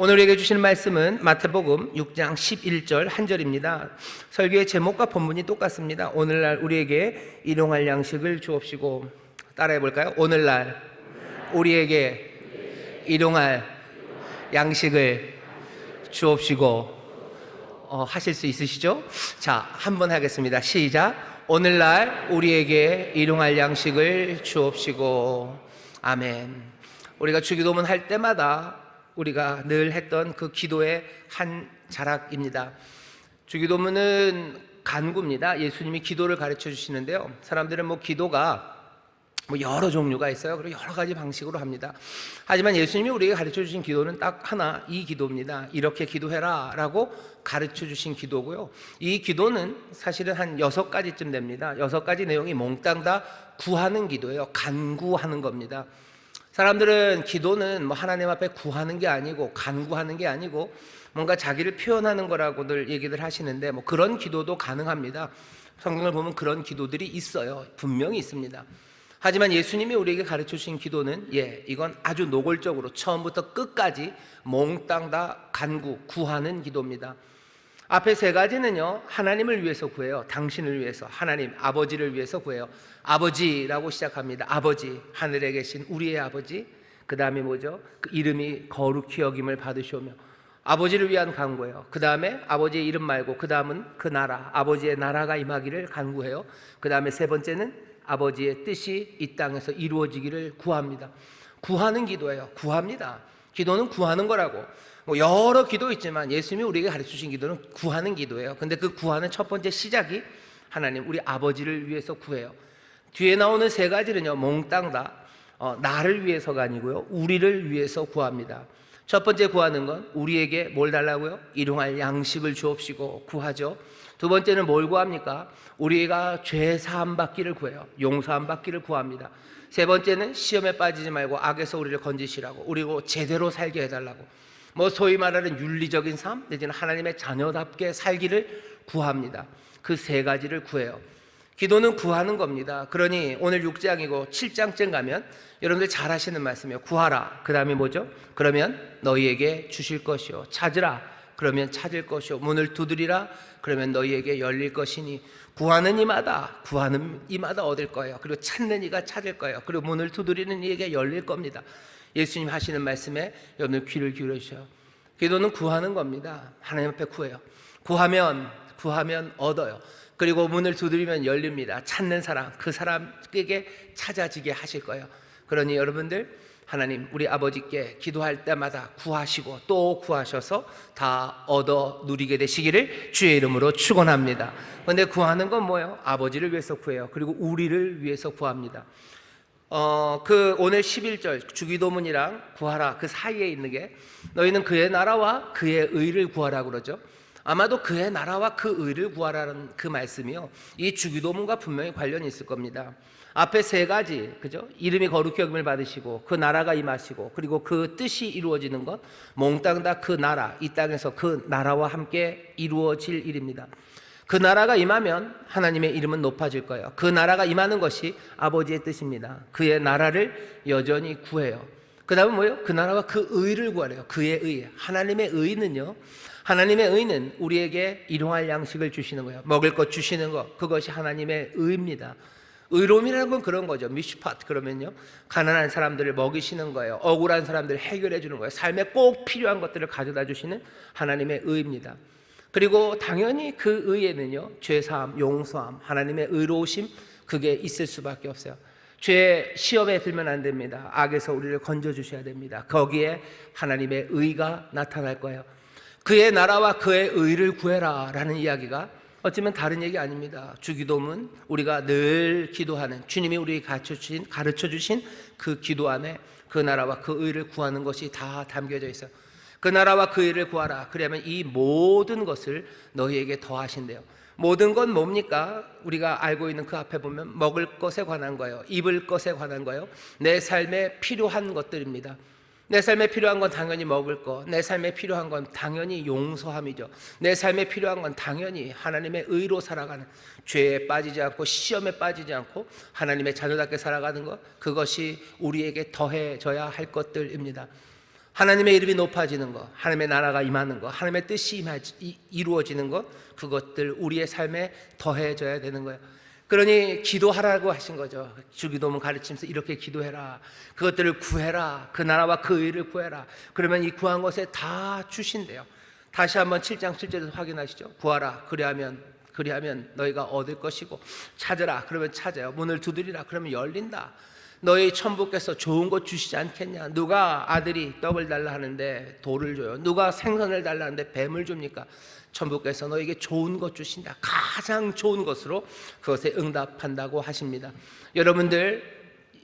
오늘 우리에게 주시는 말씀은 마태복음 6장 11절 한 절입니다. 설교의 제목과 본문이 똑같습니다. 오늘날 우리에게 일용할 양식을 주옵시고, 따라해 볼까요? 오늘날 우리에게 일용할 양식을 주옵시고. 하실 수 있으시죠? 자, 한번 하겠습니다. 시작. 오늘날 우리에게 일용할 양식을 주옵시고. 아멘. 우리가 주기도문 할 때마다 우리가 늘 했던 그 기도의 한 자락입니다. 주기도문은 간구입니다. 예수님이 기도를 가르쳐 주시는데요, 사람들은 기도가 여러 종류가 있어요. 그리고 여러 가지 방식으로 합니다. 하지만 예수님이 우리에게 가르쳐 주신 기도는 딱 하나, 이 기도입니다. 이렇게 기도해라 라고 가르쳐 주신 기도고요, 이 기도는 사실은 한 6가지쯤 됩니다. 6가지 내용이 몽땅 다 구하는 기도예요. 간구하는 겁니다. 사람들은 기도는 하나님 앞에 구하는 게 아니고, 간구하는 게 아니고, 뭔가 자기를 표현하는 거라고들 얘기들 하시는데, 그런 기도도 가능합니다. 성경을 보면 그런 기도들이 있어요. 분명히 있습니다. 하지만 예수님이 우리에게 가르쳐 주신 기도는 이건 아주 노골적으로 처음부터 끝까지 몽땅 다 간구, 구하는 기도입니다. 앞에 3가지는요, 하나님을 위해서 구해요. 당신을 위해서, 하나님 아버지를 위해서 구해요. 아버지라고 시작합니다. 아버지, 하늘에 계신 우리의 아버지. 그 다음에 뭐죠? 그 이름이 거룩히 여김을 받으시오며. 아버지를 위한 간구예요. 그 다음에 아버지의 이름 말고 그 다음은 그 나라, 아버지의 나라가 임하기를 간구해요. 그 다음에 3번째는 아버지의 뜻이 이 땅에서 이루어지기를 구합니다. 구하는 기도예요. 구합니다. 기도는 구하는 거라고. 여러 기도 있지만 예수님이 우리에게 가르쳐 주신 기도는 구하는 기도예요. 근데 그 구하는 첫 번째 시작이 하나님, 우리 아버지를 위해서 구해요. 뒤에 나오는 3가지는요, 몽땅 다 나를 위해서가 아니고요, 우리를 위해서 구합니다. 첫 번째 구하는 건 우리에게 뭘 달라고요? 일용할 양식을 주옵시고 구하죠. 두 번째는 뭘 구합니까? 우리가 죄 사함 받기를 구해요. 용서함 받기를 구합니다. 3번째는 시험에 빠지지 말고 악에서 우리를 건지시라고, 그리고 제대로 살게 해달라고, 소위 말하는 윤리적인 삶, 내지는 하나님의 자녀답게 살기를 구합니다. 그 3가지를 구해요. 기도는 구하는 겁니다. 그러니 오늘 6장이고 7장쯤 가면 여러분들 잘 하시는 말씀이에요. 구하라, 그 다음에 뭐죠? 그러면 너희에게 주실 것이요, 찾으라, 그러면 찾을 것이요, 문을 두드리라, 그러면 너희에게 열릴 것이니. 구하는 이마다 얻을 거예요. 그리고 찾는 이가 찾을 거예요. 그리고 문을 두드리는 이에게 열릴 겁니다. 예수님 하시는 말씀에 여러분 귀를 기울여 주셔요. 기도는 구하는 겁니다. 하나님 앞에 구해요. 구하면 얻어요. 그리고 문을 두드리면 열립니다. 찾는 사람, 그 사람에게 찾아지게 하실 거예요. 그러니 여러분들, 하나님 우리 아버지께 기도할 때마다 구하시고 또 구하셔서 다 얻어 누리게 되시기를 주의 이름으로 축원합니다. 그런데 구하는 건 뭐예요? 아버지를 위해서 구해요. 그리고 우리를 위해서 구합니다. 오늘 11절 주기도문이랑 구하라 그 사이에 있는 게, 너희는 그의 나라와 그의 의를 구하라 그러죠. 아마도 그의 나라와 그 의를 구하라는 그 말씀이요, 이 주기도문과 분명히 관련이 있을 겁니다. 앞에 3가지, 그죠? 이름이 거룩히 여김을 받으시고 그 나라가 임하시고 그리고 그 뜻이 이루어지는 것, 몽땅 다 그 나라, 이 땅에서 그 나라와 함께 이루어질 일입니다. 그 나라가 임하면 하나님의 이름은 높아질 거예요. 그 나라가 임하는 것이 아버지의 뜻입니다. 그의 나라를 여전히 구해요. 그 다음은 뭐예요? 그 나라와 그 의를 구하래요. 그의 의, 하나님의 의는요, 하나님의 의는 우리에게 일용할 양식을 주시는 거예요. 먹을 것 주시는 것, 그것이 하나님의 의입니다. 의로움이라는 건 그런 거죠. 미슈팟, 그러면요, 가난한 사람들을 먹이시는 거예요. 억울한 사람들을 해결해 주는 거예요. 삶에 꼭 필요한 것들을 가져다 주시는 하나님의 의입니다. 그리고 당연히 그 의에는요, 죄사함, 용서함, 하나님의 의로우심, 그게 있을 수밖에 없어요. 죄 시험에 들면 안 됩니다. 악에서 우리를 건져주셔야 됩니다. 거기에 하나님의 의가 나타날 거예요. 그의 나라와 그의 의를 구해라 라는 이야기가 어쩌면 다른 얘기 아닙니다. 주기도문, 우리가 늘 기도하는, 주님이 우리에게 가르쳐 주신 그 기도 안에 그 나라와 그 의를 구하는 것이 다 담겨져 있어요. 그 나라와 그 의를 구하라, 그러면 이 모든 것을 너희에게 더하신대요. 모든 건 뭡니까? 우리가 알고 있는 그 앞에 보면 먹을 것에 관한 거예요. 입을 것에 관한 거예요. 내 삶에 필요한 것들입니다. 내 삶에 필요한 건 당연히 먹을 것, 내 삶에 필요한 건 당연히 용서함이죠. 내 삶에 필요한 건 당연히 하나님의 의로 살아가는, 죄에 빠지지 않고 시험에 빠지지 않고 하나님의 자녀답게 살아가는 것, 그것이 우리에게 더해져야 할 것들입니다. 하나님의 이름이 높아지는 것, 하나님의 나라가 임하는 것, 하나님의 뜻이 이루어지는 것, 그것들 우리의 삶에 더해져야 되는 거예요. 그러니 기도하라고 하신 거죠. 주기도문 가르치면서 이렇게 기도해라. 그것들을 구해라. 그 나라와 그 의를 구해라. 그러면 이 구한 것에 다 주신대요. 다시 한번 7장 7절에서 확인하시죠. 구하라. 그리하면 너희가 얻을 것이고, 찾으라. 그러면 찾아요. 문을 두드리라. 그러면 열린다. 너희 천부께서 좋은 것 주시지 않겠냐? 누가 아들이 떡을 달라 하는데 돌을 줘요? 누가 생선을 달라 하는데 뱀을 줍니까? 천부께서 너에게 좋은 것 주신다. 가장 좋은 것으로 그것에 응답한다고 하십니다. 여러분들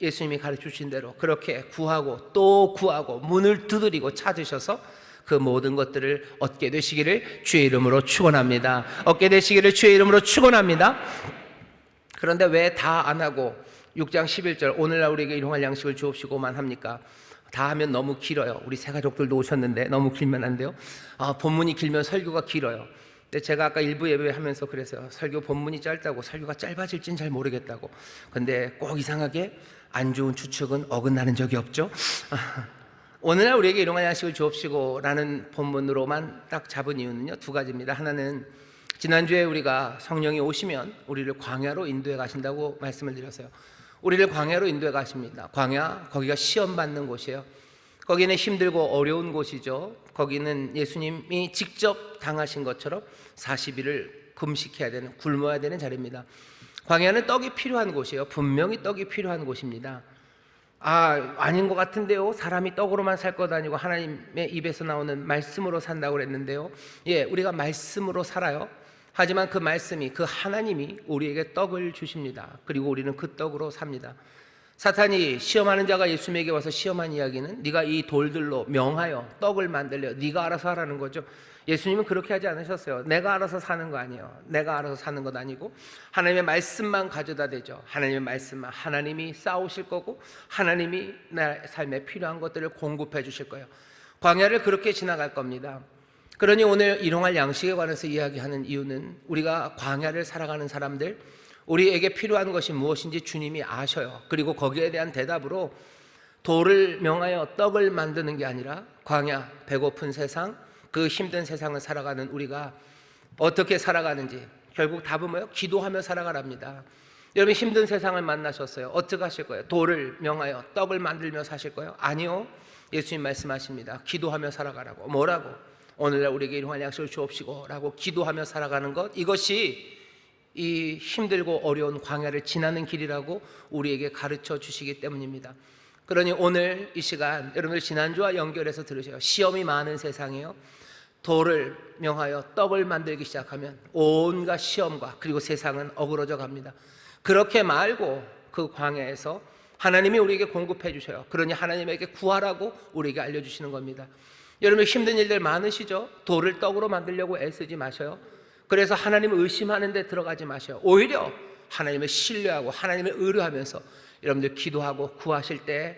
예수님이 가르쳐 주신 대로 그렇게 구하고 또 구하고 문을 두드리고 찾으셔서 그 모든 것들을 얻게 되시기를 주의 이름으로 축원합니다. 얻게 되시기를 주의 이름으로 축원합니다. 그런데 왜 다 안 하고 6장 11절 오늘날 우리에게 일용할 양식을 주옵시고만 합니까? 다 하면 너무 길어요. 우리 새 가족들도 오셨는데 너무 길면 안 돼요. 본문이 길면 설교가 길어요. 근데 제가 아까 일부 예배하면서 그랬어요. 설교 본문이 짧다고 설교가 짧아질진 잘 모르겠다고. 근데 꼭 이상하게 안 좋은 추측은 어긋나는 적이 없죠. 오늘날 우리에게 일용할 양식을 주옵시고 라는 본문으로만 딱 잡은 이유는요, 두 가지입니다. 하나는 지난주에 우리가 성령이 오시면 우리를 광야로 인도해 가신다고 말씀을 드렸어요. 우리를 광야로 인도해 가십니다. 광야, 거기가 시험 받는 곳이에요. 거기는 힘들고 어려운 곳이죠. 거기는 예수님이 직접 당하신 것처럼 40일을 금식해야 되는, 굶어야 되는 자리입니다. 광야는 떡이 필요한 곳이에요. 분명히 떡이 필요한 곳입니다. 아닌 것 같은데요. 사람이 떡으로만 살 것 아니고 하나님의 입에서 나오는 말씀으로 산다고 그랬는데요. 예, 우리가 말씀으로 살아요. 하지만 그 말씀이, 그 하나님이 우리에게 떡을 주십니다. 그리고 우리는 그 떡으로 삽니다. 사탄이 시험하는 자가 예수님에게 와서 시험한 이야기는 네가 이 돌들로 명하여 떡을 만들려 네가 알아서 하라는 거죠. 예수님은 그렇게 하지 않으셨어요. 내가 알아서 사는 거 아니에요. 내가 알아서 사는 것 아니고 하나님의 말씀만 가져다 대죠. 하나님의 말씀만, 하나님이 싸우실 거고 하나님이 내 삶에 필요한 것들을 공급해 주실 거예요. 광야를 그렇게 지나갈 겁니다. 그러니 오늘 일용할 양식에 관해서 이야기하는 이유는 우리가 광야를 살아가는 사람들, 우리에게 필요한 것이 무엇인지 주님이 아셔요. 그리고 거기에 대한 대답으로 돌을 명하여 떡을 만드는 게 아니라 광야, 배고픈 세상, 그 힘든 세상을 살아가는 우리가 어떻게 살아가는지 결국 답은 뭐예요? 기도하며 살아가랍니다. 여러분 힘든 세상을 만나셨어요. 어떻게 하실 거예요? 돌을 명하여 떡을 만들며 사실 거예요? 아니요. 예수님 말씀하십니다. 기도하며 살아가라고. 뭐라고? 오늘날 우리에게 일용할 양식을 주옵시고 라고 기도하며 살아가는 것, 이것이 이 힘들고 어려운 광야를 지나는 길이라고 우리에게 가르쳐 주시기 때문입니다. 그러니 오늘 이 시간 여러분들 지난주와 연결해서 들으세요. 시험이 많은 세상이에요. 돌을 명하여 떡을 만들기 시작하면 온갖 시험과 그리고 세상은 어그러져 갑니다. 그렇게 말고 그 광야에서 하나님이 우리에게 공급해 주셔요. 그러니 하나님에게 구하라고 우리에게 알려주시는 겁니다. 여러분 힘든 일들 많으시죠? 돌을 떡으로 만들려고 애쓰지 마셔요. 그래서 하나님을 의심하는 데 들어가지 마셔요. 오히려 하나님을 신뢰하고 하나님을 의뢰하면서 여러분들 기도하고 구하실 때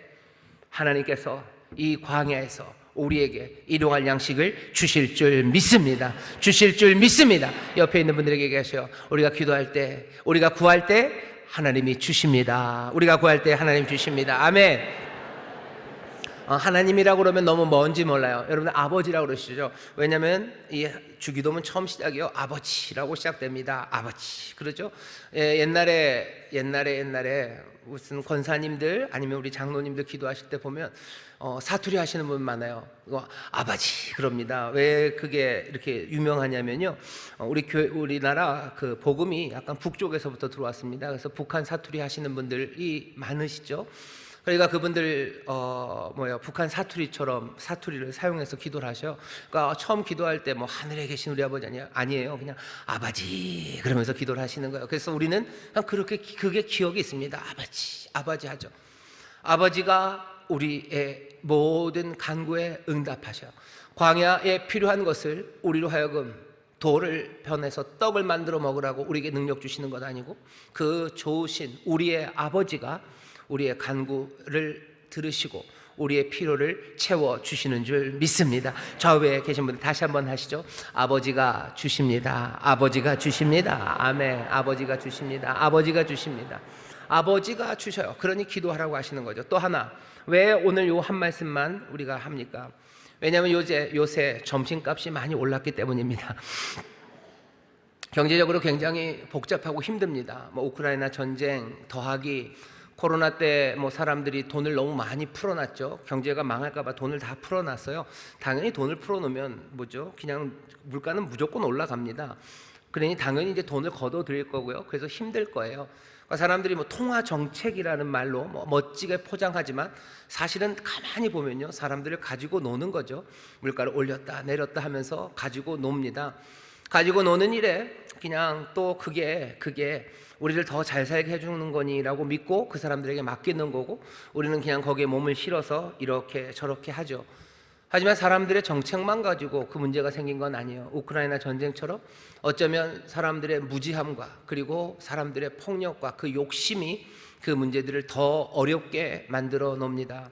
하나님께서 이 광야에서 우리에게 일용할 양식을 주실 줄 믿습니다. 주실 줄 믿습니다. 옆에 있는 분들에게 얘기하셔요. 우리가 기도할 때, 우리가 구할 때 하나님이 주십니다. 우리가 구할 때 하나님 주십니다. 아멘. 하나님이라고 그러면 너무 먼지 몰라요. 여러분 아버지라고 그러시죠. 왜냐하면 이 주기도문 처음 시작이요, 아버지라고 시작됩니다. 아버지, 그러죠. 옛날에 무슨 권사님들 아니면 우리 장로님들 기도하실 때 보면 사투리 하시는 분 많아요. 아버지 그럽니다. 왜 그게 이렇게 유명하냐면요, 우리나라 그 복음이 약간 북쪽에서부터 들어왔습니다. 그래서 북한 사투리 하시는 분들이 많으시죠. 그러니까 그분들 북한 사투리처럼 사투리를 사용해서 기도를 하셔. 그러니까 처음 기도할 때 뭐 하늘에 계신 우리 아버지 아니에요. 그냥 아버지 그러면서 기도를 하시는 거예요. 그래서 우리는 그냥 그게 기억이 있습니다. 아버지 하죠. 아버지가 우리의 모든 간구에 응답하셔. 광야에 필요한 것을 우리로 하여금 돌을 변해서 떡을 만들어 먹으라고 우리에게 능력 주시는 것 아니고, 그 좋으신 우리의 아버지가 우리의 간구를 들으시고 우리의 필요를 채워주시는 줄 믿습니다. 좌우에 계신 분들 다시 한번 하시죠. 아버지가 주십니다. 아버지가 주십니다. 아멘. 아버지가 주십니다. 아버지가 주십니다. 아버지가 주셔요. 그러니 기도하라고 하시는 거죠. 또 하나, 왜 오늘 요 한 말씀만 우리가 합니까? 왜냐하면 요새 점심값이 많이 올랐기 때문입니다. 경제적으로 굉장히 복잡하고 힘듭니다. 우크라이나 전쟁 더하기 코로나 때 사람들이 돈을 너무 많이 풀어놨죠. 경제가 망할까봐 돈을 다 풀어놨어요. 당연히 돈을 풀어놓으면 그냥 물가는 무조건 올라갑니다. 그러니 당연히 이제 돈을 걷어들일 거고요. 그래서 힘들 거예요. 그러니까 사람들이 통화 정책이라는 말로 멋지게 포장하지만 사실은 가만히 보면요, 사람들을 가지고 노는 거죠. 물가를 올렸다 내렸다 하면서 가지고 놉니다. 가지고 노는 일에 그냥 또 그게 우리를 더 잘 살게 해주는 거니라고 믿고 그 사람들에게 맡기는 거고, 우리는 그냥 거기에 몸을 실어서 이렇게 저렇게 하죠. 하지만 사람들의 정책만 가지고 그 문제가 생긴 건 아니에요. 우크라이나 전쟁처럼 어쩌면 사람들의 무지함과 그리고 사람들의 폭력과 그 욕심이 그 문제들을 더 어렵게 만들어 놓습니다.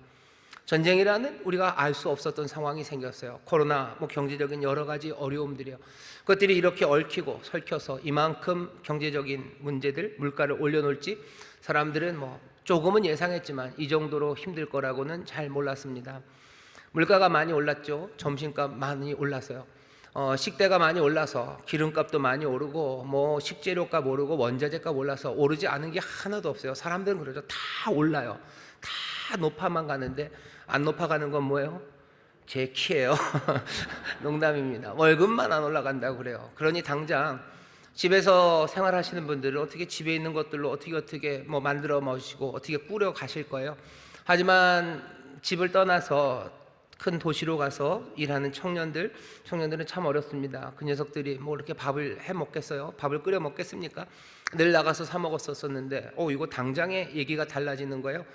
전쟁이라는 우리가 알 수 없었던 상황이 생겼어요. 코로나, 경제적인 여러 가지 어려움들이요. 그것들이 이렇게 얽히고 설켜서 이만큼 경제적인 문제들, 물가를 올려놓을지 사람들은 조금은 예상했지만 이 정도로 힘들 거라고는 잘 몰랐습니다. 물가가 많이 올랐죠. 점심값 많이 올랐어요. 식대가 많이 올라서 기름값도 많이 오르고 식재료값 오르고 원자재값 올라서 오르지 않은 게 하나도 없어요. 사람들은 그러죠. 다 올라요. 다 높아만 가는데 안 높아가는 건 뭐예요? 제 키예요. 농담입니다. 월급만 안 올라간다고 그래요. 그러니 당장 집에서 생활하시는 분들은 어떻게 집에 있는 것들로 어떻게 만들어 먹으시고 어떻게 꾸려 가실 거예요. 하지만 집을 떠나서 큰 도시로 가서 일하는 청년들은 참 어렵습니다. 그 녀석들이 이렇게 밥을 해 먹겠어요? 밥을 끓여 먹겠습니까? 늘 나가서 사 먹었었는데 이거 당장에 얘기가 달라지는 거예요.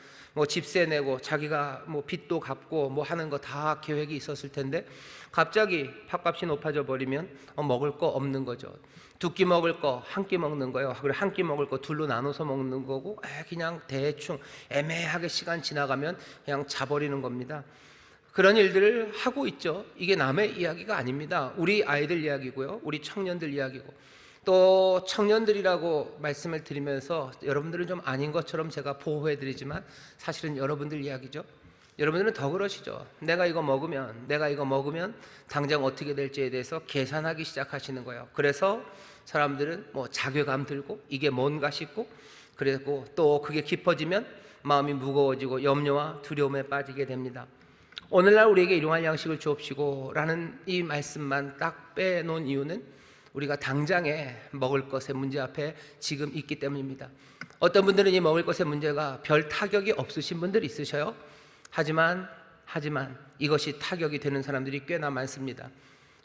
집세 내고 자기가 빚도 갚고 하는 거 다 계획이 있었을 텐데 갑자기 밥값이 높아져 버리면 먹을 거 없는 거죠. 두 끼 먹을 거 한 끼 먹는 거예요. 그리고 한 끼 먹을 거 둘로 나눠서 먹는 거고, 그냥 대충 애매하게 시간 지나가면 그냥 자버리는 겁니다. 그런 일들을 하고 있죠. 이게 남의 이야기가 아닙니다. 우리 아이들 이야기고요, 우리 청년들 이야기고, 또 청년들이라고 말씀을 드리면서 여러분들은 좀 아닌 것처럼 제가 보호해드리지만 사실은 여러분들 이야기죠. 여러분들은 더 그러시죠. 내가 이거 먹으면 당장 어떻게 될지에 대해서 계산하기 시작하시는 거예요. 그래서 사람들은 자괴감 들고 이게 뭔가 싶고, 그리고 또 그게 깊어지면 마음이 무거워지고 염려와 두려움에 빠지게 됩니다. 오늘날 우리에게 일용할 양식을 주옵시고 라는 이 말씀만 딱 빼놓은 이유는 우리가 당장에 먹을 것의 문제 앞에 지금 있기 때문입니다. 어떤 분들은 이 먹을 것의 문제가 별 타격이 없으신 분들이 있으셔요. 하지만 이것이 타격이 되는 사람들이 꽤나 많습니다.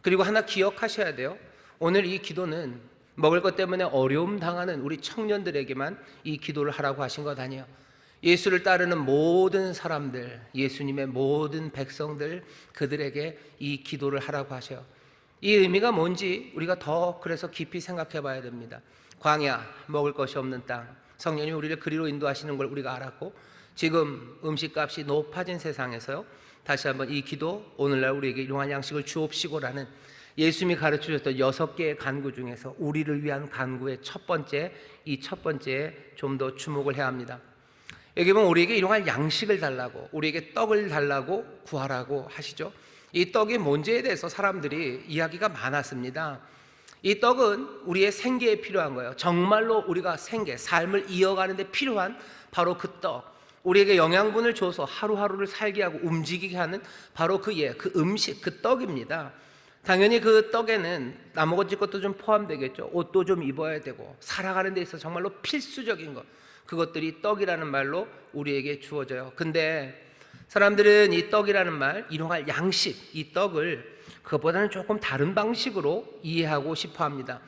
그리고 하나 기억하셔야 돼요. 오늘 이 기도는 먹을 것 때문에 어려움 당하는 우리 청년들에게만 이 기도를 하라고 하신 것 아니에요. 예수를 따르는 모든 사람들, 예수님의 모든 백성들, 그들에게 이 기도를 하라고 하셔요. 이 의미가 뭔지 우리가 더 그래서 깊이 생각해 봐야 됩니다. 광야, 먹을 것이 없는 땅, 성령님이 우리를 그리로 인도하시는 걸 우리가 알았고, 지금 음식값이 높아진 세상에서요, 다시 한번 이 기도, 오늘날 우리에게 일용할 양식을 주옵시고라는 예수님이 가르쳐 주셨던 6개의 간구 중에서 우리를 위한 간구의 첫 번째에 좀 더 주목을 해야 합니다. 여기 보면 우리에게 일용할 양식을 달라고, 우리에게 떡을 달라고 구하라고 하시죠. 이 떡이 뭔지에 대해서 사람들이 이야기가 많았습니다. 이 떡은 우리의 생계에 필요한 거예요. 정말로 우리가 삶을 이어가는 데 필요한 바로 그 떡, 우리에게 영양분을 줘서 하루하루를 살게 하고 움직이게 하는 바로 그 음식, 그 떡입니다. 당연히 그 떡에는 나머지 것도 좀 포함되겠죠. 옷도 좀 입어야 되고 살아가는 데 있어서 정말로 필수적인 것, 그것들이 떡이라는 말로 우리에게 주어져요. 근데 사람들은 이 떡이라는 말, 일용할 양식, 이 떡을 그것보다는 조금 다른 방식으로 이해하고 싶어 합니다.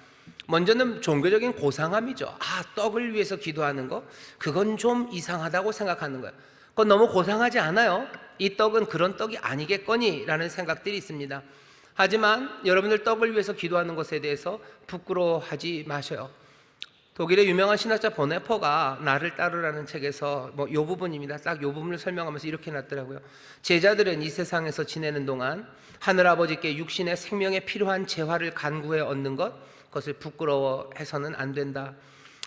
먼저는 종교적인 고상함이죠. 떡을 위해서 기도하는 거, 그건 좀 이상하다고 생각하는 거예요. 그건 너무 고상하지 않아요? 이 떡은 그런 떡이 아니겠거니 라는 생각들이 있습니다. 하지만 여러분들 떡을 위해서 기도하는 것에 대해서 부끄러워하지 마셔요. 독일의 유명한 신학자 보네퍼가 나를 따르라는 책에서 요 부분입니다. 딱 요 부분을 설명하면서 이렇게 놨더라고요. 제자들은 이 세상에서 지내는 동안 하늘아버지께 육신의 생명에 필요한 재화를 간구해 얻는 것, 그것을 부끄러워해서는 안 된다.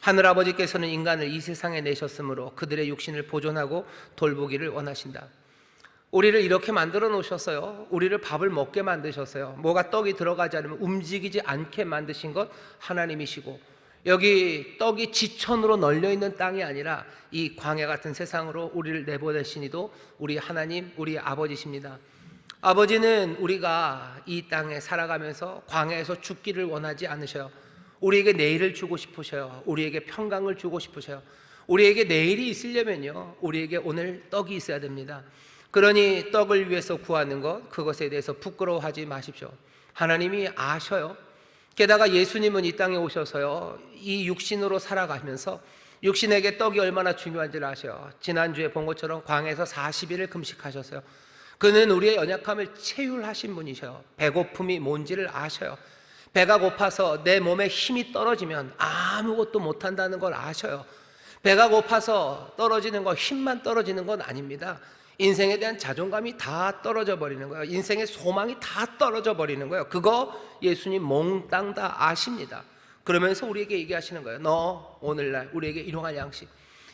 하늘아버지께서는 인간을 이 세상에 내셨으므로 그들의 육신을 보존하고 돌보기를 원하신다. 우리를 이렇게 만들어 놓으셨어요. 우리를 밥을 먹게 만드셨어요. 뭐가 떡이 들어가지 않으면 움직이지 않게 만드신 것 하나님이시고, 여기 떡이 지천으로 널려있는 땅이 아니라 이 광야 같은 세상으로 우리를 내보내신 이도 우리 하나님, 우리 아버지십니다. 아버지는 우리가 이 땅에 살아가면서 광야에서 죽기를 원하지 않으셔요. 우리에게 내일을 주고 싶으셔요. 우리에게 평강을 주고 싶으셔요. 우리에게 내일이 있으려면요, 우리에게 오늘 떡이 있어야 됩니다. 그러니 떡을 위해서 구하는 것, 그것에 대해서 부끄러워하지 마십시오. 하나님이 아셔요. 게다가 예수님은 이 땅에 오셔서요, 이 육신으로 살아가면서 육신에게 떡이 얼마나 중요한지를 아셔요. 지난주에 본 것처럼 광야에서 40일을 금식하셨어요. 그는 우리의 연약함을 체휼하신 분이셔요. 배고픔이 뭔지를 아셔요. 배가 고파서 내 몸에 힘이 떨어지면 아무것도 못한다는 걸 아셔요. 배가 고파서 떨어지는 거, 힘만 떨어지는 건 아닙니다. 인생에 대한 자존감이 다 떨어져 버리는 거예요. 인생의 소망이 다 떨어져 버리는 거예요. 그거 예수님 몽땅 다 아십니다. 그러면서 우리에게 얘기하시는 거예요. 너 오늘날 우리에게 일용할 양식,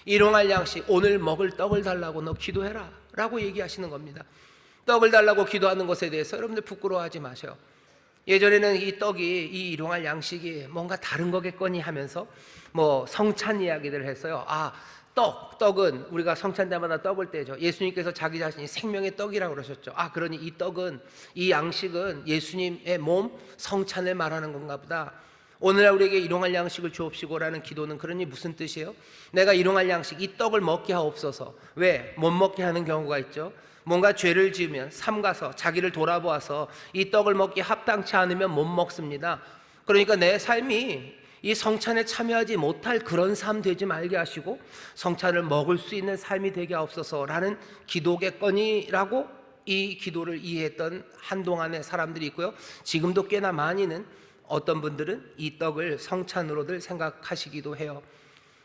일용할 양식, 오늘 먹을 떡을 달라고 너 기도해라 라고 얘기하시는 겁니다. 떡을 달라고 기도하는 것에 대해서 여러분들 부끄러워하지 마세요. 예전에는 이 떡이, 이 일용할 양식이 뭔가 다른 거겠거니 하면서 뭐 성찬 이야기를 했어요. 떡은 우리가 성찬 때마다 떡을 떼죠. 예수님께서 자기 자신이 생명의 떡이라고 그러셨죠. 그러니 이 떡은, 이 양식은 예수님의 몸 성찬을 말하는 건가 보다. 오늘날 우리에게 일용할 양식을 주옵시고라는 기도는 그러니 무슨 뜻이에요? 내가 일용할 양식, 이 떡을 먹게 하옵소서. 왜? 못 먹게 하는 경우가 있죠. 뭔가 죄를 지으면 삼가서 자기를 돌아보아서 이 떡을 먹기 합당치 않으면 못 먹습니다. 그러니까 내 삶이 이 성찬에 참여하지 못할 그런 삶 되지 말게 하시고 성찬을 먹을 수 있는 삶이 되게 하옵소서라는 기도겠거니라고 이 기도를 이해했던 한동안의 사람들이 있고요. 지금도 꽤나 많이는 어떤 분들은 이 떡을 성찬으로들 생각하시기도 해요.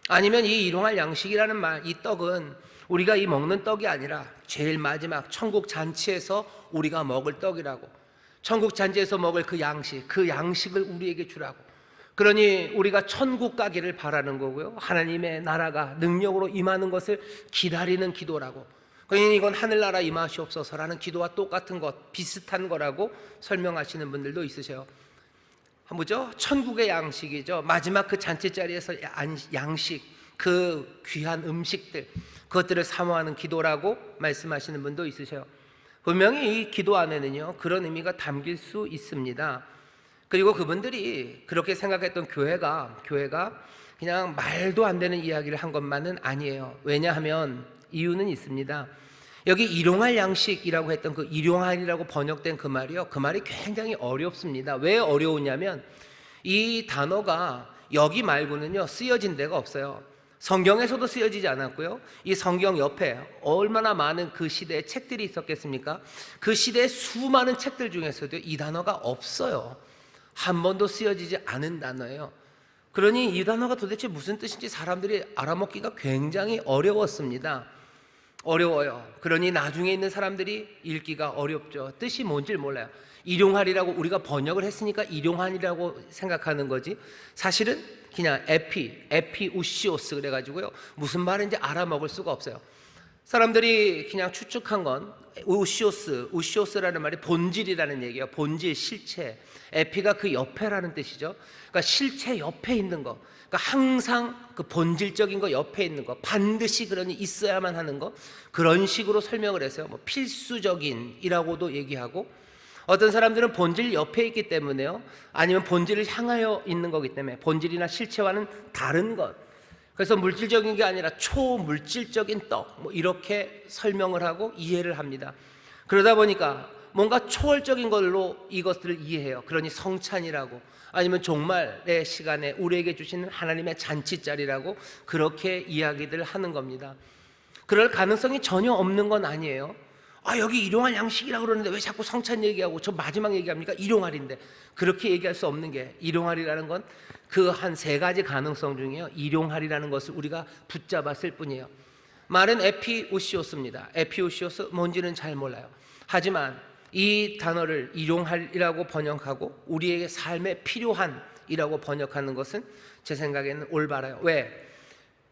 아니면 이 일용할 양식이라는 말, 이 떡은 우리가 이 먹는 떡이 아니라 제일 마지막 천국 잔치에서 우리가 먹을 떡이라고, 천국 잔치에서 먹을 그 양식을 우리에게 주라고. 그러니 우리가 천국 가기를 바라는 거고요, 하나님의 나라가 능력으로 임하는 것을 기다리는 기도라고. 그러니 이건 하늘나라 임하시옵소서라는 기도와 똑같은 것, 비슷한 거라고 설명하시는 분들도 있으세요. 뭐죠? 천국의 양식이죠. 마지막 그 잔치 자리에서 양식, 그 귀한 음식들, 그것들을 사모하는 기도라고 말씀하시는 분도 있으세요. 분명히 이 기도 안에는요, 그런 의미가 담길 수 있습니다. 그리고 그분들이 그렇게 생각했던 교회가 그냥 말도 안 되는 이야기를 한 것만은 아니에요. 왜냐하면 이유는 있습니다. 여기 일용할 양식이라고 했던 그 일용할이라고 번역된 그 말이요, 그 말이 굉장히 어렵습니다. 왜 어려우냐면 이 단어가 여기 말고는요 쓰여진 데가 없어요. 성경에서도 쓰여지지 않았고요, 이 성경 옆에 얼마나 많은 그 시대에 책들이 있었겠습니까? 그 시대의 수많은 책들 중에서도 이 단어가 없어요. 한 번도 쓰여지지 않은 단어예요. 그러니 이 단어가 도대체 무슨 뜻인지 사람들이 알아먹기가 굉장히 어려웠습니다. 어려워요. 그러니 나중에 있는 사람들이 읽기가 어렵죠. 뜻이 뭔지 몰라요. 일용할이라고 우리가 번역을 했으니까 일용할이라고 생각하는 거지, 사실은 그냥 에피우시오스 그래가지고요, 무슨 말인지 알아먹을 수가 없어요. 사람들이 그냥 추측한 건 우시오스라는 말이 본질이라는 얘기예요. 본질, 실체. 에피가 그 옆에라는 뜻이죠. 그러니까 실체 옆에 있는 거, 그러니까 항상 그 본질적인 거 옆에 있는 거, 반드시 그러니 있어야만 하는 거, 그런 식으로 설명을 했어요. 뭐 필수적인이라고도 얘기하고, 어떤 사람들은 본질 옆에 있기 때문에요, 아니면 본질을 향하여 있는 거기 때문에 본질이나 실체와는 다른 것, 그래서 물질적인 게 아니라 초물질적인 떡, 뭐 이렇게 설명을 하고 이해를 합니다. 그러다 보니까 뭔가 초월적인 걸로 이것들을 이해해요. 그러니 성찬이라고, 아니면 종말의 시간에 우리에게 주시는 하나님의 잔치자리라고 그렇게 이야기들 하는 겁니다. 그럴 가능성이 전혀 없는 건 아니에요. 여기 일용할 양식이라고 그러는데 왜 자꾸 성찬 얘기하고 저 마지막 얘기합니까? 일용할인데. 그렇게 얘기할 수 없는 게, 일용할이라는 건 그 한 세 가지 가능성 중에요, 일용할이라는 것을 우리가 붙잡았을 뿐이에요. 말은 에피우시오스입니다. 에피우시오스 뭔지는 잘 몰라요. 하지만 이 단어를 일용할이라고 번역하고 우리에게 삶에 필요한이라고 번역하는 것은 제 생각에는 올바라요. 왜?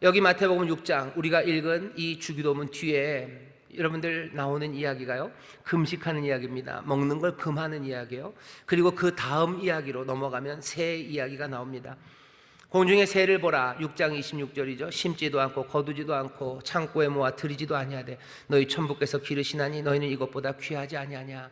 여기 마태복음 6장 우리가 읽은 이 주기도문 뒤에 여러분들 나오는 이야기가요, 금식하는 이야기입니다. 먹는 걸 금하는 이야기예요. 그리고 그 다음 이야기로 넘어가면 새 이야기가 나옵니다. 공중의 새를 보라. 6장 26절이죠. 심지도 않고 거두지도 않고 창고에 모아 들이지도 아니하되 너희 천부께서 기르시나니 너희는 이것보다 귀하지 아니하냐.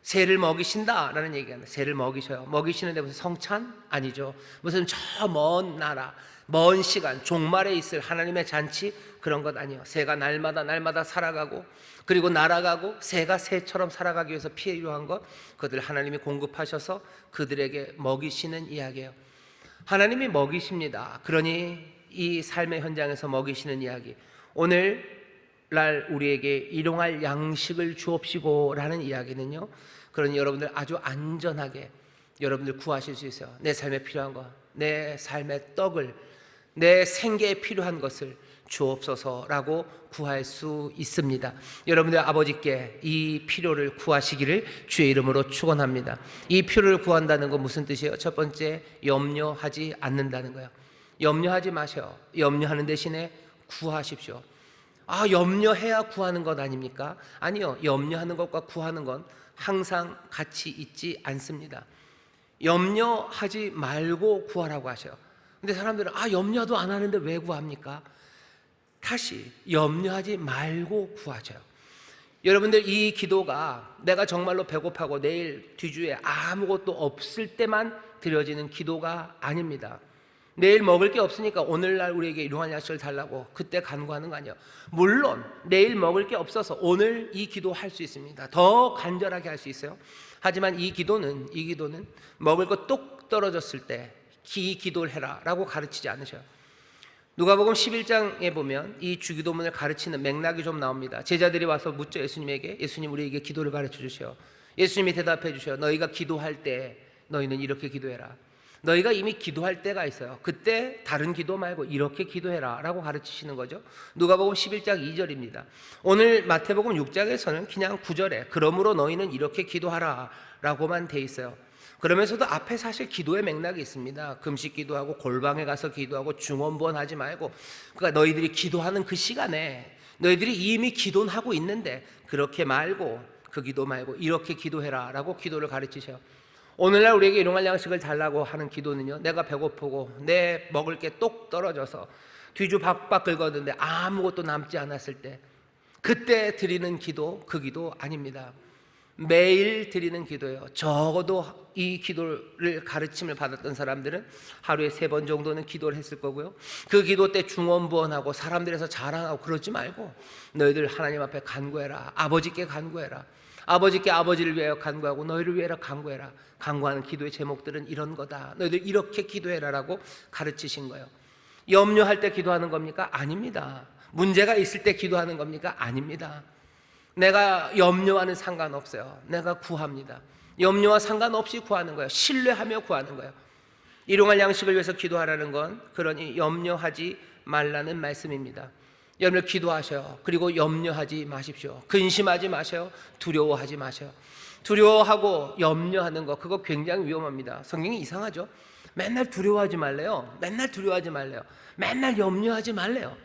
새를 먹이신다라는 얘기가 새를 먹이셔요. 먹이시는데 무슨 성찬? 아니죠. 무슨 저 먼 나라, 먼 시간, 종말에 있을 하나님의 잔치, 그런 것 아니에요. 새가 날마다 살아가고, 그리고 날아가고, 새가 새처럼 살아가기 위해서 필요한 것, 그들 하나님이 공급하셔서 그들에게 먹이시는 이야기예요. 하나님이 먹이십니다. 그러니 이 삶의 현장에서 먹이시는 이야기, 오늘날 우리에게 일용할 양식을 주옵시고 라는 이야기는요, 그러니 여러분들 아주 안전하게 여러분들 구하실 수 있어요. 내 삶에 필요한 것, 내 삶의 떡을, 내 생계에 필요한 것을 주옵소서라고 구할 수 있습니다. 여러분들 아버지께 이 필요를 구하시기를 주의 이름으로 축원합니다. 이 필요를 구한다는 건 무슨 뜻이에요? 첫 번째, 염려하지 않는다는 거예요. 염려하지 마셔. 염려하는 대신에 구하십시오. 염려해야 구하는 것 아닙니까? 아니요, 염려하는 것과 구하는 건 항상 같이 있지 않습니다. 염려하지 말고 구하라고 하셔요. 근데 사람들은 염려도 안 하는데 왜 구합니까? 다시 염려하지 말고 구하죠. 여러분들 이 기도가 내가 정말로 배고파고 내일 뒤주에 아무것도 없을 때만 드려지는 기도가 아닙니다. 내일 먹을 게 없으니까 오늘날 우리에게 일용할 양식을 달라고 그때 간구하는 거 아니에요. 물론 내일 먹을 게 없어서 오늘 이 기도 할 수 있습니다. 더 간절하게 할 수 있어요. 하지만 이 기도는 먹을 거 똑 떨어졌을 때 이 기도를 해라 라고 가르치지 않으셔요. 누가복음 11장에 보면 이 주기도문을 가르치는 맥락이 좀 나옵니다. 제자들이 와서 묻죠. 예수님에게. 예수님, 우리에게 기도를 가르쳐 주셔요. 예수님이 대답해 주셔요. 너희가 기도할 때 너희는 이렇게 기도해라. 너희가 이미 기도할 때가 있어요. 그때 다른 기도 말고 이렇게 기도해라 라고 가르치시는 거죠. 누가복음 11장 2절입니다. 오늘 마태복음 6장에서는 그냥 9절에 그러므로 너희는 이렇게 기도하라 라고만 돼 있어요. 그러면서도 앞에 사실 기도의 맥락이 있습니다. 금식 기도하고 골방에 가서 기도하고 중언부언하지 말고, 그러니까 너희들이 기도하는 그 시간에 너희들이 이미 기도는 하고 있는데 그렇게 말고, 그 기도 말고 이렇게 기도해라 라고 기도를 가르치셔요. 오늘날 우리에게 일용할 양식을 달라고 하는 기도는요, 내가 배고프고 내 먹을 게 똑 떨어져서 뒤주 박박 긁었는데 아무것도 남지 않았을 때 그때 드리는 기도, 그 기도 아닙니다. 매일 드리는 기도예요. 적어도 이 기도를 가르침을 받았던 사람들은 하루에 3번 정도는 기도를 했을 거고요. 그 기도 때 중언부언하고 사람들에서 자랑하고 그러지 말고 너희들 하나님 앞에 간구해라. 아버지께 간구해라. 아버지께 아버지를 위하여 간구하고 너희를 위하여 간구해라. 간구하는 기도의 제목들은 이런 거다. 너희들 이렇게 기도해라 라고 가르치신 거예요. 염려할 때 기도하는 겁니까? 아닙니다. 문제가 있을 때 기도하는 겁니까? 아닙니다. 내가 염려와는 상관없어요. 내가 구합니다. 염려와 상관없이 구하는 거예요. 신뢰하며 구하는 거예요. 일용할 양식을 위해서 기도하라는 건 그러니 염려하지 말라는 말씀입니다. 여러분 기도하셔요. 그리고 염려하지 마십시오. 근심하지 마셔요. 두려워하지 마셔요. 두려워하고 염려하는 거, 그거 굉장히 위험합니다. 성경이 이상하죠? 맨날 두려워하지 말래요. 맨날 두려워하지 말래요. 맨날 염려하지 말래요.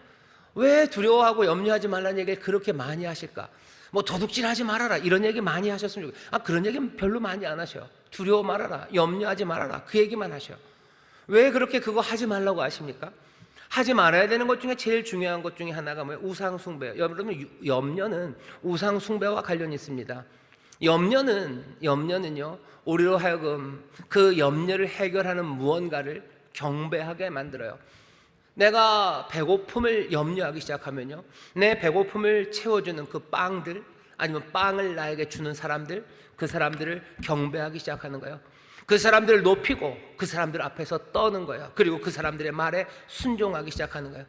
왜 두려워하고 염려하지 말라는 얘기를 그렇게 많이 하실까? 뭐 도둑질하지 말아라 이런 얘기 많이 하셨으면 좋겠어요. 그런 얘기는 별로 많이 안 하셔요. 두려워 말아라, 염려하지 말아라, 그 얘기만 하셔요. 왜 그렇게 그거 하지 말라고 하십니까? 하지 말아야 되는 것 중에 제일 중요한 것 중에 하나가 뭐예요? 우상숭배. 여러분, 염려는 우상숭배와 관련이 있습니다. 염려는요, 우리로 하여금 그 염려를 해결하는 무언가를 경배하게 만들어요. 내가 배고픔을 염려하기 시작하면요, 내 배고픔을 채워주는 그 빵들, 아니면 빵을 나에게 주는 사람들, 그 사람들을 경배하기 시작하는 거예요. 그 사람들을 높이고 그 사람들 앞에서 떠는 거예요. 그리고 그 사람들의 말에 순종하기 시작하는 거예요.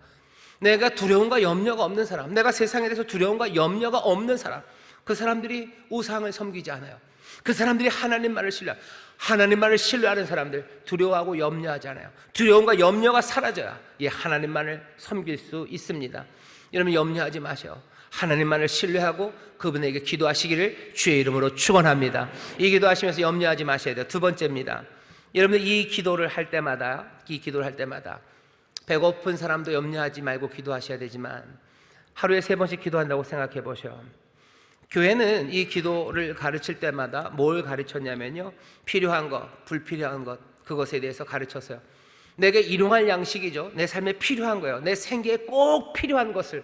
내가 두려움과 염려가 없는 사람, 내가 세상에 대해서 두려움과 염려가 없는 사람, 그 사람들이 우상을 섬기지 않아요. 그 사람들이 하나님 말을 신뢰하는 사람들, 두려워하고 염려하지 않아요. 두려움과 염려가 사라져야 하나님만을 섬길 수 있습니다. 여러분, 염려하지 마세요. 하나님만을 신뢰하고 그분에게 기도하시기를 주의 이름으로 축원합니다. 이 기도하시면서 염려하지 마셔야 돼요. 두 번째입니다. 여러분들 이 기도를 할 때마다 배고픈 사람도 염려하지 말고 기도하셔야 되지만 하루에 3번씩 기도한다고 생각해 보셔요. 교회는 이 기도를 가르칠 때마다 뭘 가르쳤냐면요, 필요한 것, 불필요한 것, 그것에 대해서 가르쳤어요. 내게 일용할 양식이죠. 내 삶에 필요한 거예요. 내 생계에 꼭 필요한 것을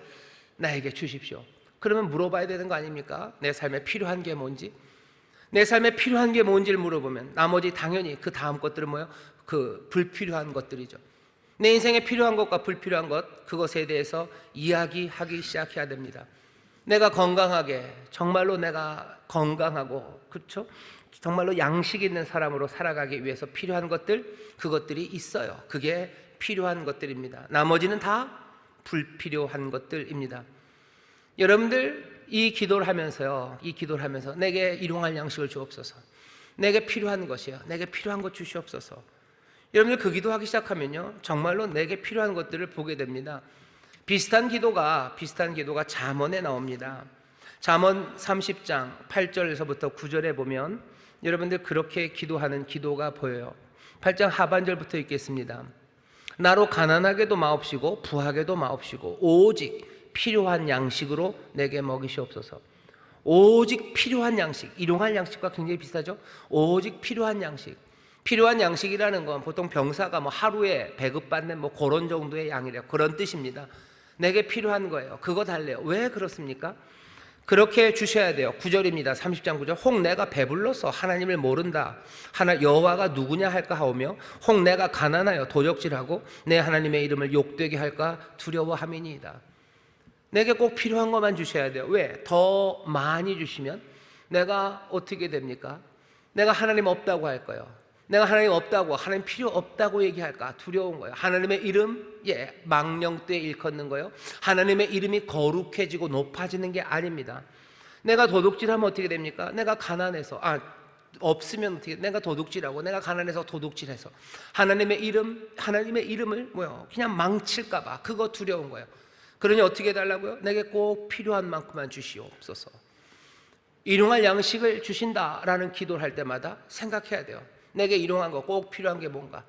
나에게 주십시오. 그러면 물어봐야 되는 거 아닙니까? 내 삶에 필요한 게 뭔지. 내 삶에 필요한 게 뭔지를 물어보면 나머지 당연히 그 다음 것들은 뭐예요? 그 불필요한 것들이죠. 내 인생에 필요한 것과 불필요한 것, 그것에 대해서 이야기하기 시작해야 됩니다. 내가 건강하게, 정말로 내가 건강하고, 그렇죠? 정말로 양식 있는 사람으로 살아가기 위해서 필요한 것들, 그것들이 있어요. 그게 필요한 것들입니다. 나머지는 다 불필요한 것들입니다. 여러분들 이 기도를 하면서요, 내게 일용할 양식을 주옵소서, 내게 필요한 것이요, 내게 필요한 것 주시옵소서. 여러분들 그 기도하기 시작하면요, 정말로 내게 필요한 것들을 보게 됩니다. 비슷한 기도가 잠언에 나옵니다. 잠언 30장 8절에서부터 9절에 보면 여러분들 그렇게 기도하는 기도가 보여요. 8장 하반절부터 읽겠습니다. 나로 가난하게도 마옵시고 부하게도 마옵시고 오직 필요한 양식으로 내게 먹이시옵소서. 오직 필요한 양식, 일용할 양식과 굉장히 비슷하죠. 오직 필요한 양식. 필요한 양식이라는 건 보통 병사가 뭐 하루에 배급받는 뭐 그런 정도의 양이래요. 그런 뜻입니다. 내게 필요한 거예요. 그거 달래요. 왜 그렇습니까? 그렇게 주셔야 돼요. 9절입니다. 30장 9절. 혹 내가 배불러서 하나님을 모른다, 여호와가 누구냐 할까 하오며, 혹 내가 가난하여 도적질하고 내 하나님의 이름을 욕되게 할까 두려워함이니이다. 내게 꼭 필요한 것만 주셔야 돼요. 왜? 더 많이 주시면 내가 어떻게 됩니까? 내가 하나님 없다고 할 거예요. 내가 하나님 없다고, 하나님 필요 없다고 얘기할까 두려운 거예요. 하나님의 이름, 망령되이 일컫는 거예요. 하나님의 이름이 거룩해지고 높아지는 게 아닙니다. 내가 도둑질하면 어떻게 됩니까? 내가 가난해서, 없으면 어떻게, 내가 도둑질하고 내가 가난해서 도둑질해서 하나님의 이름을 그냥 망칠까봐 그거 두려운 거예요. 그러니 어떻게 해달라고요? 내게 꼭 필요한 만큼만 주시옵소서. 일용할 양식을 주신다라는 기도를 할 때마다 생각해야 돼요. 내게 일용한 거, 꼭 필요한 게 뭔가.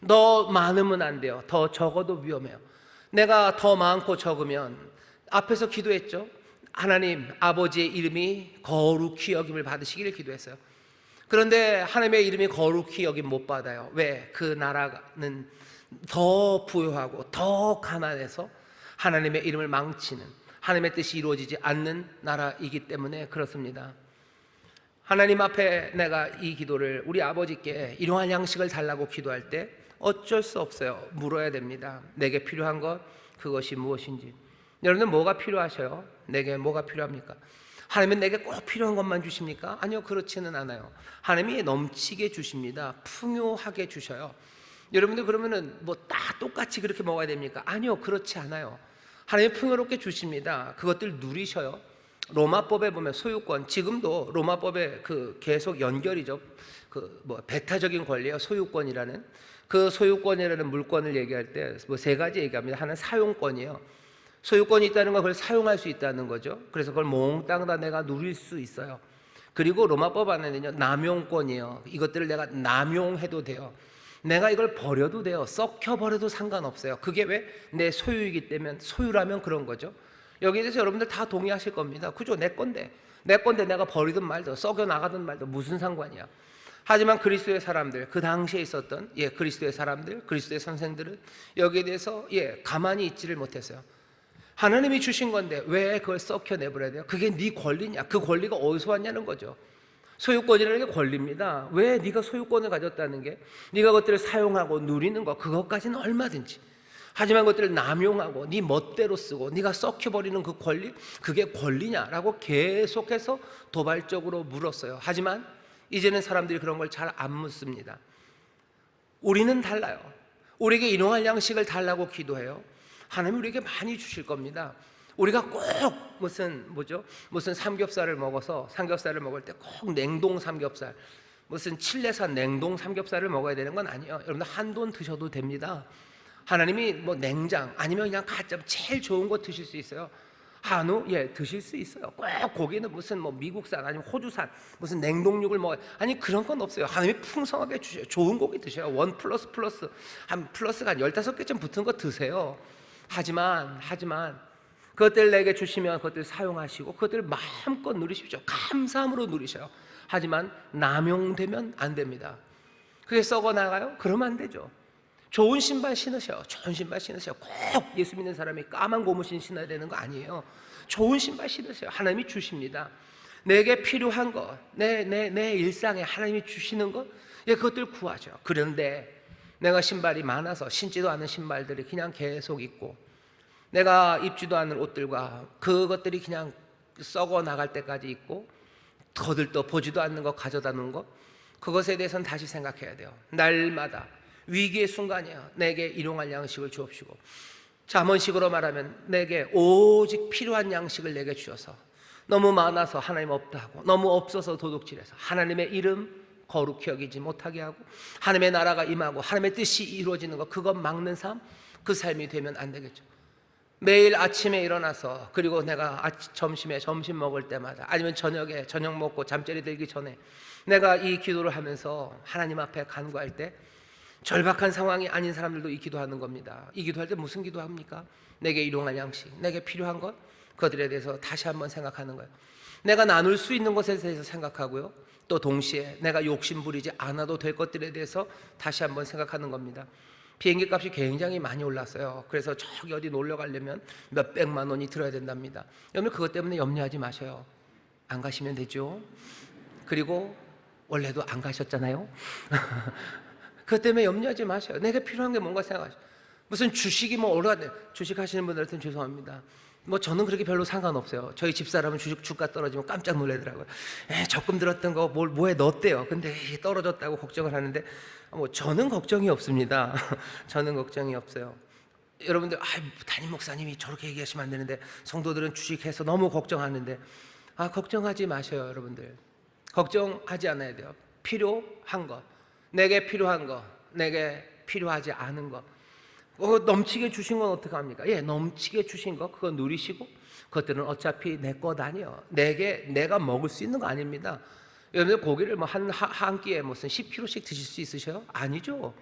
더 많으면 안 돼요. 더 적어도 위험해요. 내가 더 많고 적으면, 앞에서 기도했죠. 하나님 아버지의 이름이 거룩히 여김을 받으시기를 기도했어요. 그런데 하나님의 이름이 거룩히 여김 못 받아요. 왜? 그 나라는 더 부유하고 더 가난해서 하나님의 이름을 망치는, 하나님의 뜻이 이루어지지 않는 나라이기 때문에 그렇습니다. 하나님 앞에 내가 이 기도를, 우리 아버지께 일용할 양식을 달라고 기도할 때 어쩔 수 없어요. 물어야 됩니다. 내게 필요한 것, 그것이 무엇인지. 여러분들 뭐가 필요하셔요? 내게 뭐가 필요합니까? 하나님은 내게 꼭 필요한 것만 주십니까? 아니요, 그렇지는 않아요. 하나님이 넘치게 주십니다. 풍요하게 주셔요. 여러분들 그러면은 뭐 다 똑같이 그렇게 먹어야 됩니까? 아니요, 그렇지 않아요. 하나님이 풍요롭게 주십니다. 그것들 누리셔요. 로마법에 보면 소유권, 지금도 로마법에 계속 연결이죠. 배타적인 권리예요. 소유권이라는, 그 소유권이라는 물권을 얘기할 때 뭐 3가지 얘기합니다. 하나는 사용권이에요. 소유권이 있다는 건 그걸 사용할 수 있다는 거죠. 그래서 그걸 몽땅 다 내가 누릴 수 있어요. 그리고 로마법 안에는요, 남용권이에요. 이것들을 내가 남용해도 돼요. 내가 이걸 버려도 돼요. 썩혀버려도 상관없어요. 그게 왜? 내 소유이기 때문에, 소유라면 그런 거죠. 여기에 대해서 여러분들 다 동의하실 겁니다. 그죠? 내 건데 내가 버리든 말든 썩여 나가든 말든 무슨 상관이야. 하지만 그리스도의 사람들, 그 당시에 있었던 그리스도의 사람들, 그리스도의 선생들은 여기에 대해서 가만히 있지를 못했어요. 하나님이 주신 건데 왜 그걸 썩혀 내버려야 돼요? 그게 네 권리냐? 그 권리가 어디서 왔냐는 거죠. 소유권이라는 게 권리입니다. 왜? 네가 소유권을 가졌다는 게, 네가 그것들을 사용하고 누리는 거, 그것까지는 얼마든지. 하지만 그것들을 남용하고 네 멋대로 쓰고 네가 썩혀버리는 그 권리, 그게 권리냐라고 계속해서 도발적으로 물었어요. 하지만 이제는 사람들이 그런 걸 잘 안 묻습니다. 우리는 달라요. 우리에게 일용할 양식을 달라고 기도해요. 하나님이 우리에게 많이 주실 겁니다. 우리가 꼭 무슨 삼겹살을 먹을 때 꼭 냉동 삼겹살, 무슨 칠레산 냉동 삼겹살을 먹어야 되는 건 아니에요. 여러분들 한돈 드셔도 됩니다. 하나님이 뭐 냉장 아니면 그냥 가짜 제일 좋은 거 드실 수 있어요. 한우 드실 수 있어요. 꼭 고기는 무슨 뭐 미국산 아니면 호주산 무슨 냉동육을 먹어요. 아니 그런 건 없어요. 하나님이 풍성하게 주셔요. 좋은 고기 드셔요. 원 플러스 한 플러스가 한 15개쯤 붙은 거 드세요. 하지만 그것들 내게 주시면 그것들 사용하시고 그것들 마음껏 누리십시오. 감사함으로 누리셔요. 하지만 남용되면 안 됩니다. 그게 썩어 나가요? 그러면 안 되죠. 좋은 신발 신으셔. 좋은 신발 신으셔. 꼭 예수 믿는 사람이 까만 고무신 신어야 되는 거 아니에요. 좋은 신발 신으세요. 하나님이 주십니다. 내게 필요한 것, 내 일상에 하나님이 주시는 것, 그것들 구하죠. 그런데 내가 신발이 많아서 신지도 않은 신발들이 그냥 계속 있고, 내가 입지도 않은 옷들과 그것들이 그냥 썩어 나갈 때까지 있고, 거들떠 보지도 않는 것 가져다 놓은 것, 그것에 대해서는 다시 생각해야 돼요. 날마다 위기의 순간이야. 내게 일용할 양식을 주옵시고, 잠언식으로 말하면 내게 오직 필요한 양식을 내게 주셔서, 너무 많아서 하나님 없다 하고 너무 없어서 도둑질해서 하나님의 이름 거룩히 여기지 못하게 하고 하나님의 나라가 임하고 하나님의 뜻이 이루어지는 것, 그것 막는 삶, 그 삶이 되면 안 되겠죠. 매일 아침에 일어나서, 그리고 내가 점심에 점심 먹을 때마다, 아니면 저녁에 저녁 먹고 잠자리 들기 전에 내가 이 기도를 하면서 하나님 앞에 간구할 때, 절박한 상황이 아닌 사람들도 이 기도하는 겁니다. 이 기도할 때 무슨 기도합니까? 내게 일용할 양식, 내게 필요한 것, 그들에 대해서 다시 한번 생각하는 거예요. 내가 나눌 수 있는 것에 대해서 생각하고요, 또 동시에 내가 욕심 부리지 않아도 될 것들에 대해서 다시 한번 생각하는 겁니다. 비행기 값이 굉장히 많이 올랐어요. 그래서 저기 어디 놀러 가려면 몇 백만 원이 들어야 된답니다. 여러분 그것 때문에 염려하지 마셔요. 안 가시면 되죠. 그리고 원래도 안 가셨잖아요. 그것 때문에 염려하지 마셔요. 내게 필요한 게 뭔가 생각하셔요. 무슨 주식이 뭐 올라갔네. 주식 하시는 분들한테는 죄송합니다. 뭐 저는 그렇게 별로 상관없어요. 저희 집사람은 주가 떨어지면 깜짝 놀라더라고요. 적금 들었던 거 뭐에 넣었대요. 근데 떨어졌다고 걱정을 하는데, 뭐 저는 걱정이 없습니다. 저는 걱정이 없어요. 여러분들, 담임 목사님이 저렇게 얘기하시면 안 되는데, 성도들은 주식해서 너무 걱정하는데, 걱정하지 마셔요. 여러분들 걱정하지 않아야 돼요. 필요한 것, 내게 필요한 것, 내게 필요하지 않은 것, 넘치게 주신 건 어떡합니까? 넘치게 주신 거 그거 누리시고, 그것들은 어차피 내 것 아니에요. 내가 먹을 수 있는 거 아닙니다. 여러분들 고기를 뭐 한 끼에 무슨 10kg씩 드실 수 있으셔요? 아니죠.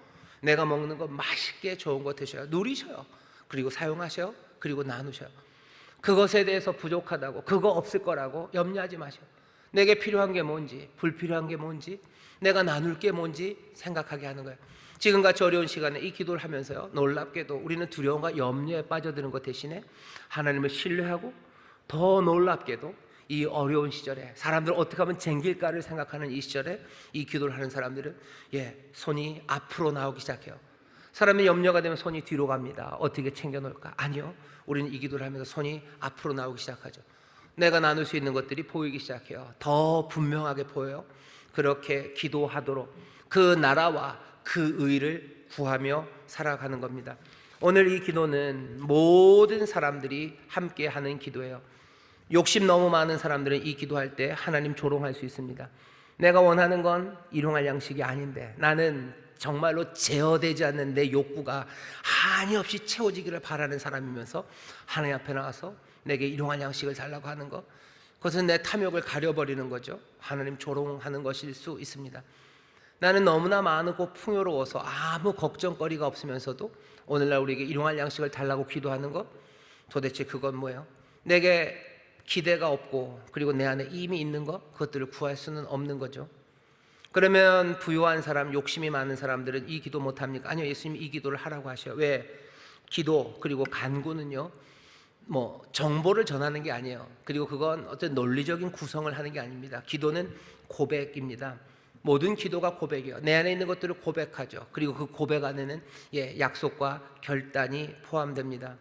내가 먹는 거 맛있게 좋은 거 드셔요. 누리셔요. 그리고 사용하셔요. 그리고 나누셔요. 그것에 대해서 부족하다고, 그거 없을 거라고 염려하지 마셔요. 내게 필요한 게 뭔지, 불필요한 게 뭔지, 내가 나눌 게 뭔지 생각하게 하는 거예요. 지금같이 어려운 시간에 이 기도를 하면서요, 놀랍게도 우리는 두려움과 염려에 빠져드는 것 대신에 하나님을 신뢰하고, 더 놀랍게도 이 어려운 시절에 사람들 어떻게 하면 쟁길까를 생각하는 이 시절에 이 기도를 하는 사람들은 손이 앞으로 나오기 시작해요. 사람의 염려가 되면 손이 뒤로 갑니다. 어떻게 챙겨놓을까? 아니요, 우리는 이 기도를 하면서 손이 앞으로 나오기 시작하죠. 내가 나눌 수 있는 것들이 보이기 시작해요. 더 분명하게 보여요. 그렇게 기도하도록 그 나라와 그 의를 구하며 살아가는 겁니다. 오늘 이 기도는 모든 사람들이 함께 하는 기도예요. 욕심 너무 많은 사람들은 이 기도할 때 하나님 조롱할 수 있습니다. 내가 원하는 건 일용할 양식이 아닌데, 나는 정말로 제어되지 않는 내 욕구가 한이없이 채워지기를 바라는 사람이면서 하나님 앞에 나와서 내게 일용할 양식을 달라고 하는 것, 그것은 내 탐욕을 가려버리는 거죠. 하나님 조롱하는 것일 수 있습니다. 나는 너무나 많고 풍요로워서 아무 걱정거리가 없으면서도 오늘날 우리에게 일용할 양식을 달라고 기도하는 것, 도대체 그건 뭐예요? 내게 기대가 없고, 그리고 내 안에 이미 있는 것, 그것들을 구할 수는 없는 거죠. 그러면 부유한 사람, 욕심이 많은 사람들은 이 기도 못합니까? 아니요, 예수님이 이 기도를 하라고 하셔요. 왜? 기도 그리고 간구는요, 뭐 정보를 전하는 게 아니에요. 그리고 그건 어떤 논리적인 구성을 하는 게 아닙니다. 기도는 고백입니다. 모든 기도가 고백이에요. 내 안에 있는 것들을 고백하죠. 그리고 그 고백 안에는 약속과 결단이 포함됩니다.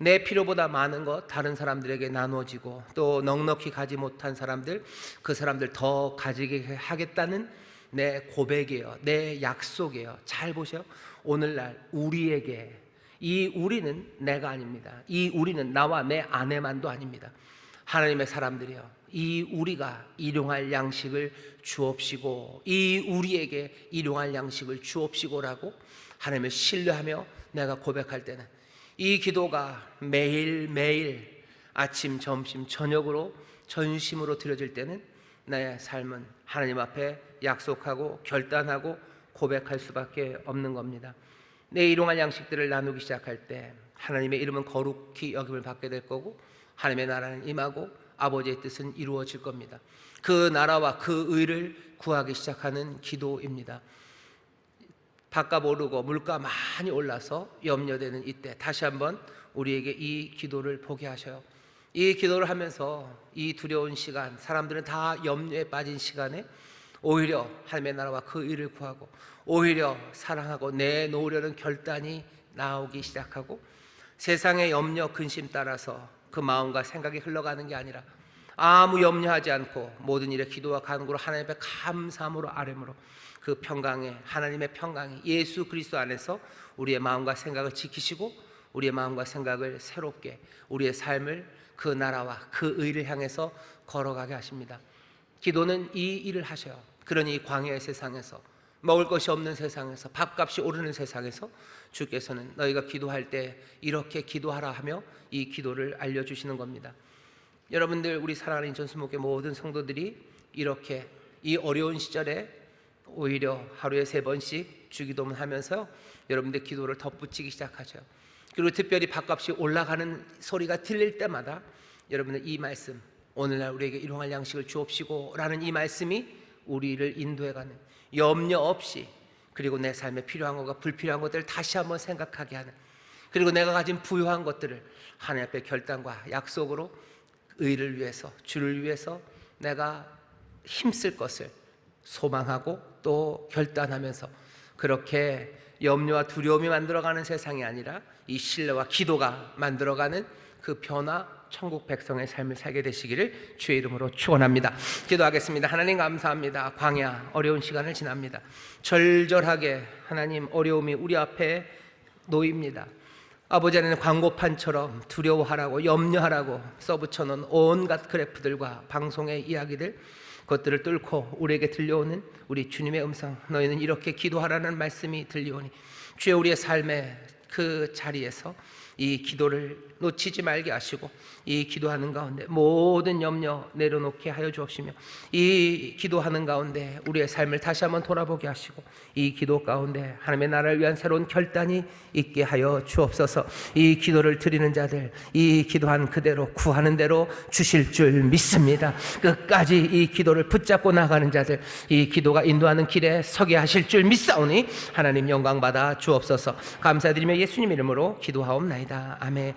내 필요보다 많은 것 다른 사람들에게 나누어지고, 또 넉넉히 가지 못한 사람들, 그 사람들 더 가지게 하겠다는 내 고백이에요. 내 약속이에요. 잘 보세요. 오늘날 우리에게, 이 우리는 내가 아닙니다. 이 우리는 나와 내 아내만도 아닙니다. 하나님의 사람들이요, 이 우리가 일용할 양식을 주옵시고, 이 우리에게 일용할 양식을 주옵시고라고 하나님을 신뢰하며 내가 고백할 때는 이 기도가 매일매일 아침, 점심, 저녁으로 전심으로 드려질 때는 내 삶은 하나님 앞에 약속하고 결단하고 고백할 수밖에 없는 겁니다. 내 일용할 양식들을 나누기 시작할 때 하나님의 이름은 거룩히 여김을 받게 될 거고, 하나님의 나라는 임하고 아버지의 뜻은 이루어질 겁니다. 그 나라와 그 의를 구하기 시작하는 기도입니다. 밥값 오르고 물가 많이 올라서 염려되는 이때 다시 한번 우리에게 이 기도를 보게 하셔요. 이 기도를 하면서 이 두려운 시간, 사람들은 다 염려에 빠진 시간에 오히려 하나님의 나라와 그 의를 구하고 오히려 사랑하고 내놓으려는 결단이 나오기 시작하고, 세상의 염려, 근심 따라서 그 마음과 생각이 흘러가는 게 아니라 아무 염려하지 않고 모든 일에 기도와 간구로 하나님 앞에 감사함으로 아뢰므로 그 평강에, 하나님의 평강이 예수 그리스도 안에서 우리의 마음과 생각을 지키시고 우리의 마음과 생각을 새롭게, 우리의 삶을 그 나라와 그 의를 향해서 걸어가게 하십니다. 기도는 이 일을 하셔요. 그러니 광야의 세상에서, 먹을 것이 없는 세상에서, 밥값이 오르는 세상에서 주께서는 너희가 기도할 때 이렇게 기도하라 하며 이 기도를 알려주시는 겁니다. 여러분들, 우리 사랑하는 인천수목회 모든 성도들이 이렇게 이 어려운 시절에 오히려 하루에 3번씩 주기도문 하면서 여러분들 기도를 덧붙이기 시작하죠. 그리고 특별히 밥값이 올라가는 소리가 들릴 때마다 여러분들 이 말씀, 오늘날 우리에게 일용할 양식을 주옵시고 라는 이 말씀이 우리를 인도해가는, 염려 없이, 그리고 내 삶에 필요한 것과 불필요한 것들을 다시 한번 생각하게 하는, 그리고 내가 가진 부유한 것들을 하나님 앞에 결단과 약속으로 의를 위해서, 주를 위해서 내가 힘쓸 것을 소망하고 또 결단하면서, 그렇게 염려와 두려움이 만들어가는 세상이 아니라 이 신뢰와 기도가 만들어가는 그 변화, 천국 백성의 삶을 살게 되시기를 주의 이름으로 축원합니다. 기도하겠습니다. 하나님 감사합니다. 광야 어려운 시간을 지납니다. 절절하게 하나님 어려움이 우리 앞에 놓입니다. 아버지 안에는 광고판처럼 두려워하라고, 염려하라고 써붙여놓은 온갖 그래프들과 방송의 이야기들, 그것들을 뚫고 우리에게 들려오는 우리 주님의 음성, 너희는 이렇게 기도하라는 말씀이 들려오니 주여, 우리의 삶의 그 자리에서 이 기도를 놓치지 말게 하시고 이 기도하는 가운데 모든 염려 내려놓게 하여 주옵시며, 이 기도하는 가운데 우리의 삶을 다시 한번 돌아보게 하시고 이 기도 가운데 하나님의 나라를 위한 새로운 결단이 있게 하여 주옵소서. 이 기도를 드리는 자들, 이 기도한 그대로 구하는 대로 주실 줄 믿습니다. 끝까지 이 기도를 붙잡고 나가는 자들, 이 기도가 인도하는 길에 서게 하실 줄 믿사오니 하나님 영광 받아 주옵소서. 감사드리며 예수님 이름으로 기도하옵나이다. 아멘.